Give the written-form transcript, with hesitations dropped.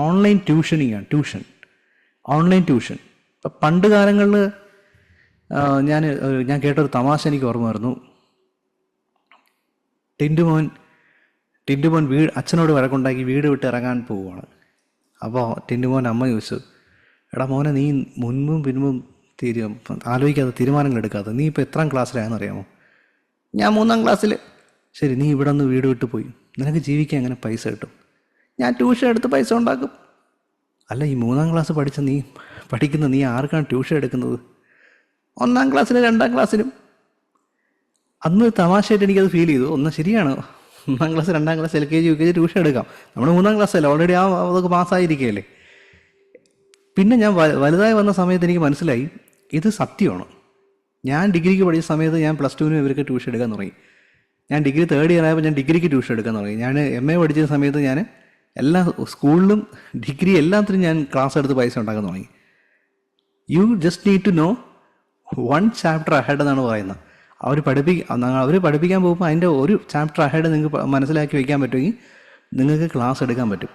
Online tuition online tuition. ഇപ്പം പണ്ട് കാലങ്ങളിൽ ഞാൻ കേട്ടൊരു തമാശ എനിക്ക് ഓർമ്മ വരുന്നു. ടിൻറ്റുമോൻ അച്ഛനോട് വഴക്കുണ്ടാക്കി വീട് വിട്ട് ഇറങ്ങാൻ പോവുകയാണ്. അപ്പോൾ ടിൻറ്റുമോൻ അമ്മ ചോദിച്ചു, എടാ മോനെ, നീ മുൻപും പിൻപും ആലോചിക്കാതെ തീരുമാനങ്ങൾ എടുക്കാതെ നീ ഇപ്പോൾ എത്രാം ക്ലാസ്സിലായെന്ന് അറിയാമോ? ഞാൻ 3ാം ക്ലാസ്സിൽ. ശരി, നീ ഇവിടെ നിന്ന് വീട് വിട്ട് പോയി, നിനക്ക് ജീവിക്കാൻ എങ്ങനെ പൈസ കിട്ടും? ഞാൻ ട്യൂഷൻ എടുത്ത് പൈസ ഉണ്ടാക്കും. അല്ല, ഈ 3ാം ക്ലാസ് പഠിക്കുന്ന നീ ആർക്കാണ് ട്യൂഷൻ എടുക്കുന്നത്? 1ാം ക്ലാസ്സിലും 2ാം ക്ലാസ്സിലും. അന്ന് തമാശയായിട്ട് എനിക്കത് ഫീൽ ചെയ്തു. ശരിയാണ്, 1ാം class 2ാം class LKG UKG tuition എടുക്കാം. നമ്മൾ 3ാം ക്ലാസ്സല്ലേ, ഓൾറെഡി അതൊക്കെ പാസ്സായിരിക്കുകയല്ലേ. പിന്നെ ഞാൻ വലുതായി വന്ന സമയത്ത് എനിക്ക് മനസ്സിലായി ഇത് സത്യമാണ്. ഞാൻ ഡിഗ്രിക്ക് പഠിച്ച സമയത്ത് ഞാൻ +2 ഇവർക്ക് ട്യൂഷൻ എടുക്കാൻ തുടങ്ങി. ഞാൻ ഡിഗ്രി 3rd ഇയർ ആയപ്പോൾ ഞാൻ ഡിഗ്രിക്ക് ട്യൂഷൻ എടുക്കാൻ തുടങ്ങി. ഞാൻ MA പഠിച്ച സമയത്ത് ഞാൻ എല്ലാ സ്കൂളിലും ഡിഗ്രി എല്ലാത്തിനും ഞാൻ ക്ലാസ് എടുത്ത് പൈസ ഉണ്ടാക്കാൻ തുടങ്ങി. You just need to know 1 chapter ahead എന്നാണ് പറയുന്നത്. അവർ പഠിപ്പിക്കാൻ പോകുമ്പോൾ അതിൻ്റെ ഒരു ചാപ്റ്റർ അഹെഡ് നിങ്ങൾക്ക് മനസ്സിലാക്കി വയ്ക്കാൻ പറ്റുമെങ്കിൽ നിങ്ങൾക്ക് ക്ലാസ് എടുക്കാൻ പറ്റും.